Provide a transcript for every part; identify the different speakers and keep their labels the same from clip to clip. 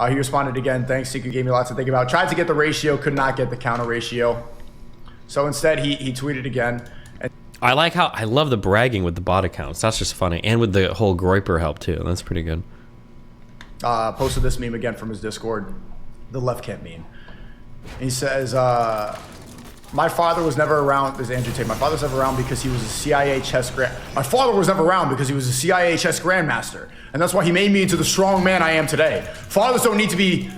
Speaker 1: He responded again, thanks, Sneako gave me lots to think about. Tried to get the ratio, could not get the counter ratio. So instead, he tweeted again. And
Speaker 2: I love the bragging with the bot accounts. That's just funny. And with the whole Groiper help, too. That's pretty good.
Speaker 1: Posted this meme again from his Discord. The left can't meme. He says, my father was never around. This is Andrew Tate. My father was never around because he was a CIA chess My father was never around because he was a CIA chess grandmaster, and that's why he made me into the strong man I am today. Fathers don't need to be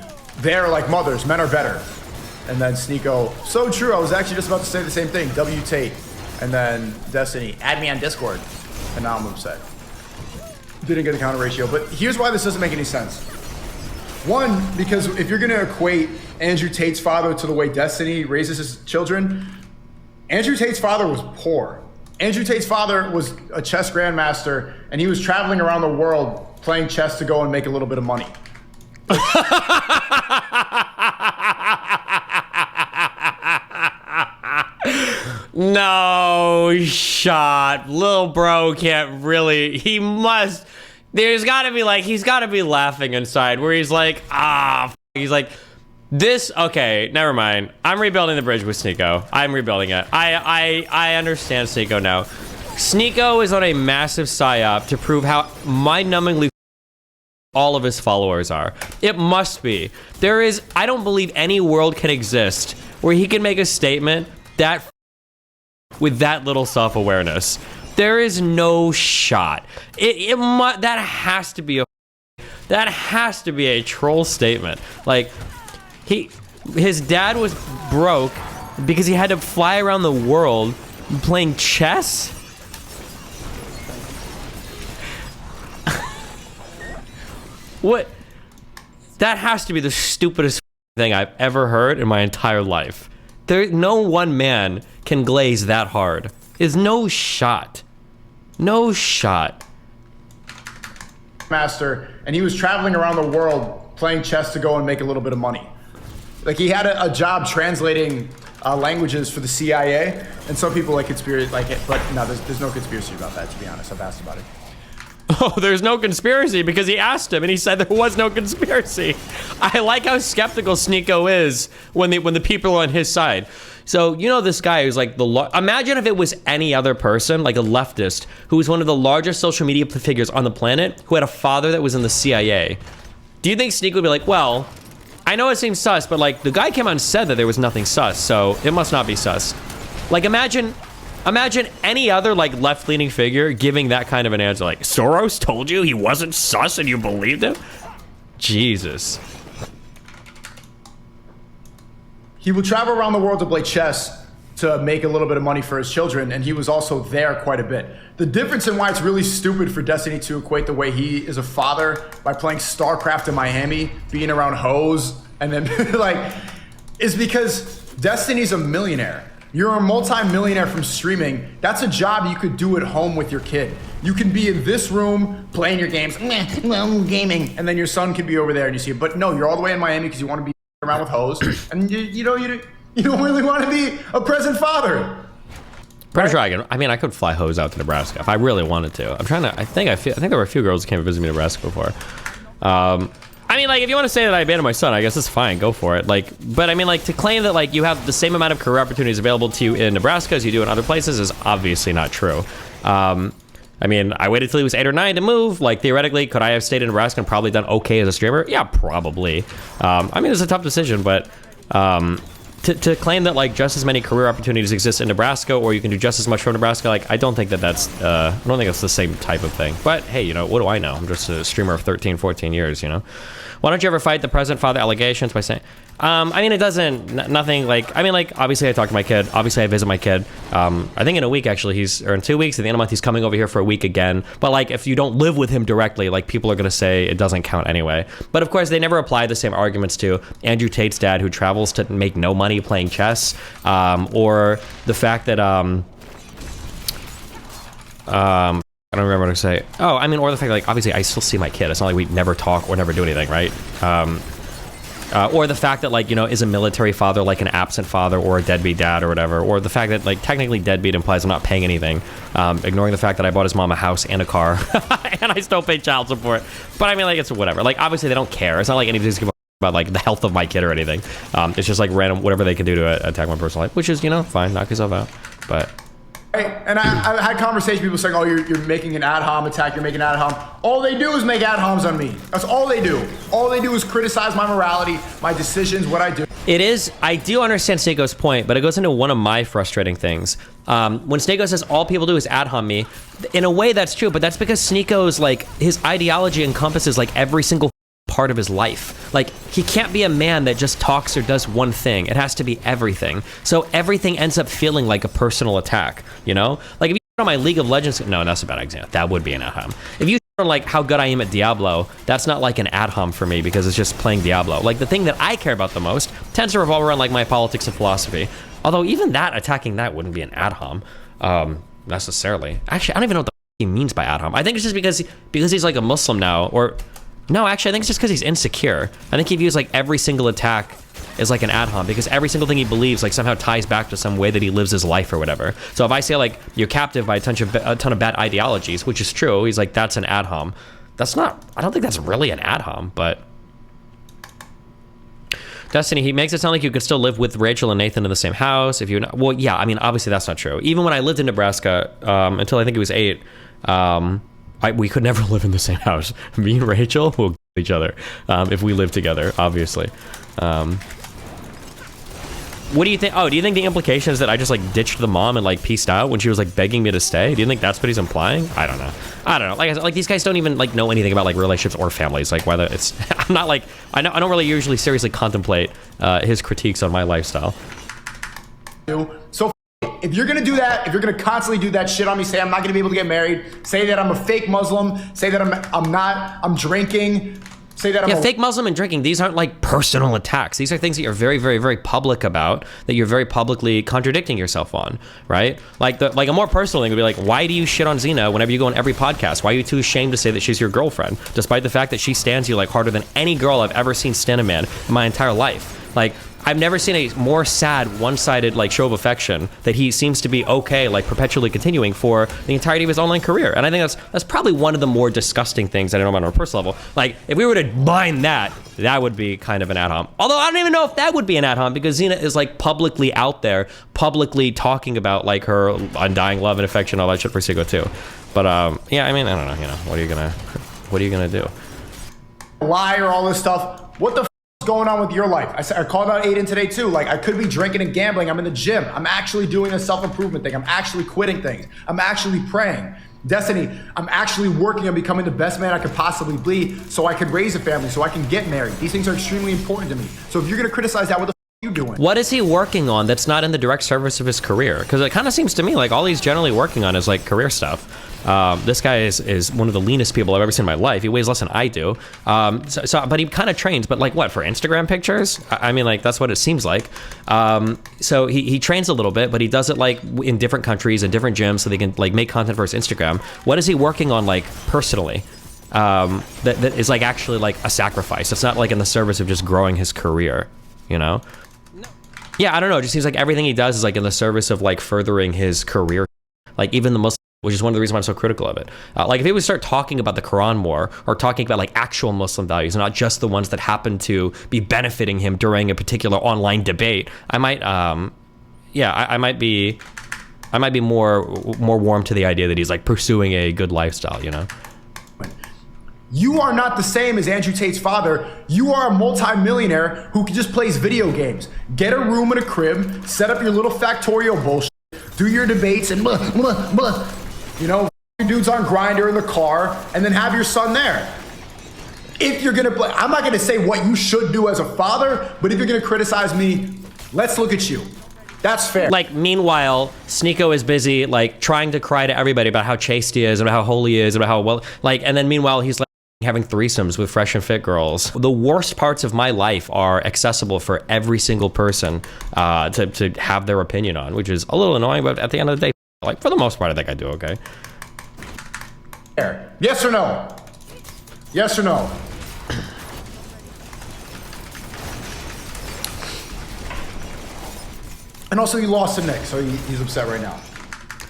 Speaker 1: there like mothers. Men are better. And then Sneako, so true. I was actually just about to say the same thing. W Tate, and then Destiny, add me on Discord, and now I'm upset. Didn't get the counter ratio, but here's why this doesn't make any sense. One, because if you're gonna equate Andrew Tate's father to the way Destiny raises his children, Andrew Tate's father was poor. Andrew Tate's father was a chess grandmaster, and he was traveling around the world playing chess to go and make a little bit of money.
Speaker 2: No shot. Lil bro can't really, he must, there's gotta be like, he's gotta be laughing inside where he's like, he's like, this, okay, never mind. I'm rebuilding the bridge with Sneako. I'm rebuilding it. I understand Sneako now. Sneako is on a massive psyop to prove how mind-numbingly all of his followers are. It must be. There is, I don't believe any world can exist where he can make a statement that with that little self-awareness. There is no shot. That has to be a troll statement. Like, his dad was broke because he had to fly around the world playing chess. What? That has to be the stupidest thing I've ever heard in my entire life. No one man can glaze that hard. There's no shot. No shot.
Speaker 1: Master, and he was traveling around the world playing chess to go and make a little bit of money. Like, he had a job translating languages for the CIA, and some people like conspiracy like it, but no, there's no conspiracy about that, to be honest. I've asked about it.
Speaker 2: Oh, there's no conspiracy because he asked him and he said there was no conspiracy. I like how skeptical Sneako is when the people are on his side. So, you know, this guy who's like imagine if it was any other person, like a leftist, who was one of the largest social media figures on the planet, who had a father that was in the CIA. Do you think Sneako would be like, well, I know it seems sus, but like the guy came out and said that there was nothing sus, so it must not be sus. Like, imagine any other like left-leaning figure giving that kind of an answer, like, Soros told you he wasn't sus and you believed him? Jesus.
Speaker 1: He would travel around the world to play chess to make a little bit of money for his children, and he was also there quite a bit. The difference in why it's really stupid for Destiny to equate the way he is a father by playing StarCraft in Miami, being around hoes, and then like, is because Destiny's a millionaire. You're a multi-millionaire from streaming. That's a job you could do at home with your kid. You can be in this room playing your games, gaming, and then your son can be over there and you see it. But no, you're all the way in Miami because you want to be around with hoes, and you don't really want to be a present father.
Speaker 2: Pretty sure I mean, I could fly hoes out to Nebraska if I really wanted to. I think there were a few girls who came to visit me in Nebraska before. I mean, like, if you want to say that I abandoned my son, I guess it's fine. Go for it. Like, but I mean, like, to claim that, like, you have the same amount of career opportunities available to you in Nebraska as you do in other places is obviously not true. I mean, I waited till he was 8 or 9 to move. Like, theoretically, could I have stayed in Nebraska and probably done okay as a streamer? Yeah, probably. I mean, it's a tough decision, but to claim that, like, just as many career opportunities exist in Nebraska or you can do just as much from Nebraska, like, I don't think that's the same type of thing. But, hey, you know, what do I know? I'm just a streamer of 13, 14 years, you know? Why don't you ever fight the present father allegations by saying, I mean, it doesn't, nothing like, I mean, like, obviously I talk to my kid, obviously I visit my kid, I think in a week, actually, or in 2 weeks, at the end of the month, he's coming over here for a week again, but like, if you don't live with him directly, like, people are gonna say it doesn't count anyway. But of course, they never apply the same arguments to Andrew Tate's dad, who travels to make no money playing chess, or the fact that, I don't remember what to say. Oh, I mean, or the fact that, like, obviously I still see my kid. It's not like we never talk or never do anything, right? Or the fact that, like, you know, is a military father like an absent father or a deadbeat dad or whatever. Or the fact that, like, technically deadbeat implies I'm not paying anything. Ignoring the fact that I bought his mom a house and a car and I still pay child support. But I mean, like, it's whatever. Like, obviously they don't care. It's not like anybody's giving about like the health of my kid or anything. It's just like random whatever they can do to attack my personal life, which is, you know, fine, knock yourself out. But
Speaker 1: and I had conversations, people saying, oh, you're making an ad hom attack, you're making an ad hom. All they do is make ad homs on me. That's all they do. All they do is criticize my morality, my decisions, what I do.
Speaker 2: it is, I do understand Sneako's point, but it goes into one of my frustrating things. When Sneako says all people do is ad hom me, in a way that's true, but that's because Sneako's like, his ideology encompasses like every single part of his life. Like, he can't be a man that just talks or does one thing. It has to be everything. So everything ends up feeling like a personal attack, you know? Like, if you on my League of Legends, no, that's a bad example. That would be an ad hom. If you on like how good I am at Diablo, that's not like an ad hom for me because it's just playing Diablo. Like, the thing that I care about the most tends to revolve around like my politics and philosophy. Although even that, attacking that wouldn't be an ad hom necessarily. Actually, I don't even know what the he means by ad hom. I think it's just because he's like a Muslim now, or no, actually, I think it's just because he's insecure. I think he views like every single attack as like an ad hom because every single thing he believes like somehow ties back to some way that he lives his life or whatever. So if I say like you're captive by a ton of bad ideologies, which is true, he's like, that's an ad hom. That's not, I don't think that's really an ad hom, but Destiny, he makes it sound like you could still live with Rachel and Nathan in the same house if you're not, well, yeah, I mean, obviously that's not true. Even when I lived in Nebraska, until I think it was 8, we could never live in the same house. Me and Rachel will kill each other if we live together, obviously. What do you think? Oh, do you think the implication is that I just like ditched the mom and like peaced out when she was like begging me to stay? Do you think that's what he's implying? I don't know. Like I said, like these guys don't even like know anything about like relationships or families. Like whether it's, I'm not like, I don't really usually seriously contemplate his critiques on my lifestyle.
Speaker 1: So if you're gonna do that, if you're gonna constantly do that shit on me, say I'm not gonna be able to get married, say that I'm a fake Muslim, say that I'm drinking, say that I'm
Speaker 2: fake Muslim and drinking, these aren't like personal attacks. These are things that you're very, very, very public about, that you're very publicly contradicting yourself on, right? Like a more personal thing would be like, why do you shit on Xena whenever you go on every podcast? Why are you too ashamed to say that she's your girlfriend, despite the fact that she stands you like harder than any girl I've ever seen stand a man in my entire life? Like, I've never seen a more sad, one-sided like show of affection that he seems to be okay, like perpetually continuing for the entirety of his online career. And I think that's probably one of the more disgusting things that I know about on a personal level. Like, if we were to mine that would be kind of an ad hom. Although I don't even know if that would be an ad hom because Xena is like publicly out there, publicly talking about like her undying love and affection, all that shit for Sneako too. But yeah, I mean, I don't know, you know, what are you gonna do?
Speaker 1: Lie or all this stuff. What the going on with your life? I called out Aiden today too. Like, I could be drinking and gambling. I'm in the gym. I'm actually doing a self-improvement thing. I'm actually quitting things. I'm actually praying. Destiny, I'm actually working on becoming the best man I could possibly be so I could raise a family, so I can get married. These things are extremely important to me. So if you're gonna criticize that, what the are you doing?
Speaker 2: What is he working on that's not in the direct service of his career? Because it kind of seems to me like all he's generally working on is like career stuff. This guy is one of the leanest people I've ever seen in my life. He weighs less than I do. But he kind of trains, but like what, for Instagram pictures? I mean, like that's what it seems like. So he trains a little bit, but he does it like in different countries and different gyms so they can like make content for his Instagram. What is he working on like personally? That is like actually like a sacrifice. It's not like in the service of just growing his career, you know? Yeah, I don't know. It just seems like everything he does is like in the service of like furthering his career. Like even the Muslim, which is one of the reasons why I'm so critical of it. Like if he would start talking about the Quran more, or talking about like actual Muslim values, and not just the ones that happen to be benefiting him during a particular online debate, I might, I might be more warm to the idea that he's like pursuing a good lifestyle, you know?
Speaker 1: You are not the same as Andrew Tate's father. You are a multi-millionaire who just plays video games. Get a room in a crib, set up your little factorial bullshit, do your debates, and you know, your dudes on Grindr in the car, and then have your son there. If you're gonna play, I'm not gonna say what you should do as a father, but if you're gonna criticize me, let's look at you. That's fair.
Speaker 2: Like, meanwhile, Sneako is busy, like, trying to cry to everybody about how chaste he is, about how holy he is, about how well, like, and then meanwhile, he's like, having threesomes with fresh and fit girls. The worst parts of my life are accessible for every single person to have their opinion on, which is a little annoying, but at the end of the day, like for the most part, I think I do okay.
Speaker 1: Yes or no? Yes or no? And also, he lost to Nick, so he's upset right now.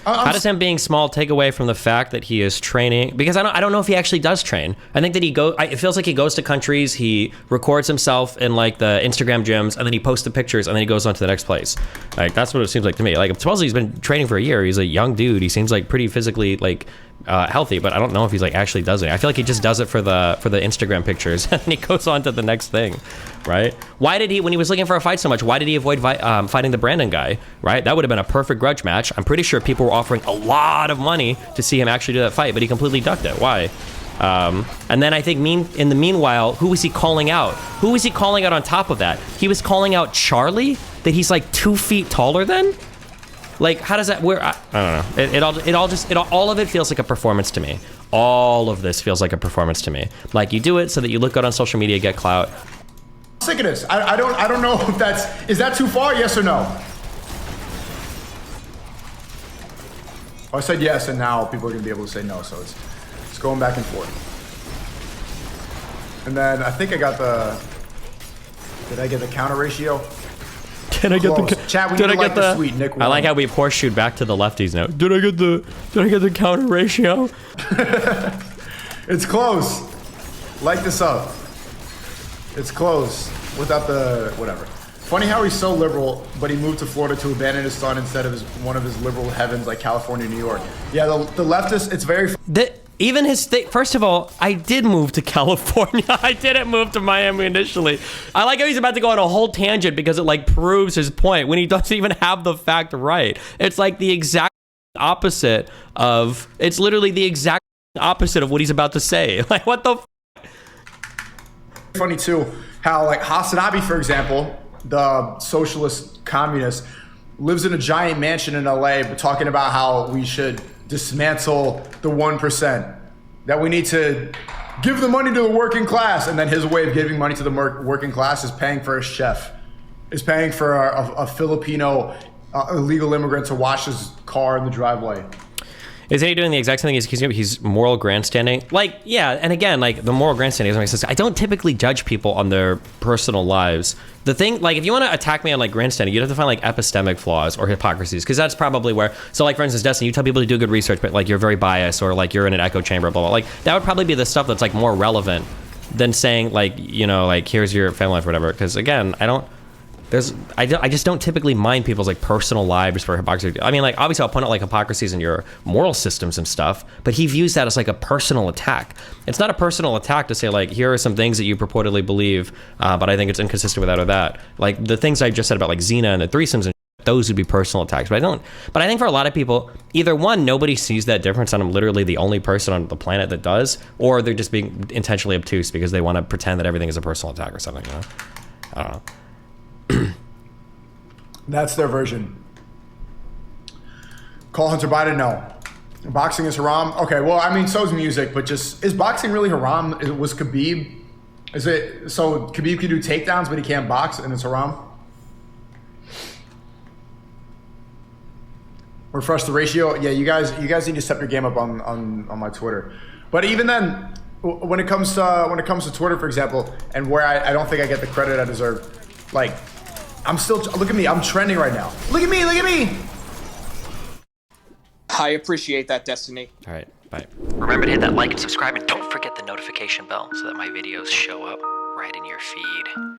Speaker 2: How does him being small take away from the fact that he is training? Because I don't know if he actually does train. I think that it feels like he goes to countries, he records himself in like the Instagram gyms, and then he posts the pictures, and then he goes on to the next place. Like that's what it seems like to me. Like supposedly he's been training for a year. He's a young dude. He seems like pretty physically like healthy, but I don't know if he's like actually does it. I feel like he just does it for the Instagram pictures, and he goes on to the next thing, right? Why did he, when he was looking for a fight so much, why did he avoid fighting the Brandon guy, right? That would have been a perfect grudge match. I'm pretty sure people were offering a lot of money to see him actually do that fight, but he completely ducked it. Why? And then I think in the meanwhile, who was he calling out? Who was he calling out on top of that? He was calling out Charlie, that he's like 2 feet taller than? Like, how does that, I don't know. All of it feels like a performance to me. All of this feels like a performance to me. Like, you do it so that you look good on social media, get clout.
Speaker 1: I'm sick of this. I don't know if is that too far? Yes or no? I said yes, and now people are gonna be able to say no, so it's going back and forth. And then I think I got did I get the counter ratio?
Speaker 2: Did I get the
Speaker 1: chat? We need to like the sweet Nick.
Speaker 2: I like how we've horseshoed back to the lefties now. Did I get the counter ratio?
Speaker 1: It's close. Light this up. It's close without the whatever. Funny how he's so liberal, but he moved to Florida to abandon his son instead of one of his liberal heavens like California, New York. Yeah, the leftist. It's very.
Speaker 2: Even his state. First of all, I did move to California. I didn't move to Miami initially. I like how he's about to go on a whole tangent because it like proves his point when he doesn't even have the fact right. It's like the exact opposite of. It's literally the exact opposite of what he's about to say. Like what the.
Speaker 1: Funny too how like Hasanabi, for example, the socialist communist, lives in a giant mansion in LA, but talking about how we should dismantle the 1%, that we need to give the money to the working class, and then his way of giving money to the working class is paying for a chef, is paying for a Filipino illegal immigrant to wash his car in the driveway.
Speaker 2: Isn't he doing the exact same thing? He's moral grandstanding. Like, yeah, and again, like the moral grandstanding doesn't make sense. I don't typically judge people on their personal lives. The thing, like, if you want to attack me on like grandstanding, you'd have to find like epistemic flaws or hypocrisies, because that's probably where. So, like for instance, Destiny, you tell people to do good research, but like you're very biased, or like you're in an echo chamber, blah blah. Like that would probably be the stuff that's like more relevant than saying like, you know, like here's your family life or whatever. Because again, I just don't typically mind people's like personal lives for hypocrisy. I mean, like obviously I'll point out like hypocrisies in your moral systems and stuff, but he views that as like a personal attack. It's not a personal attack to say like, here are some things that you purportedly believe, but I think it's inconsistent with that or that. Like the things I just said about like Xena and the threesomes and those would be personal attacks, but I think for a lot of people, either one, nobody sees that difference and I'm literally the only person on the planet that does, or they're just being intentionally obtuse because they want to pretend that everything is a personal attack or something, you know? I don't know.
Speaker 1: That's their version. Call Hunter Biden, no. Boxing is haram? Okay, well, I mean, so is music, but just, is boxing really haram? Was Khabib, so Khabib can do takedowns, but he can't box and it's haram? Refresh the ratio? Yeah, you guys need to step your game up on my Twitter. But even then, when it comes to Twitter, for example, and where I don't think I get the credit I deserve, like, I'm still, look at me, I'm trending right now. Look at me, look at me!
Speaker 3: I appreciate that, Destiny.
Speaker 2: All right, bye.
Speaker 4: Remember to hit that like and subscribe, and don't forget the notification bell so that my videos show up right in your feed.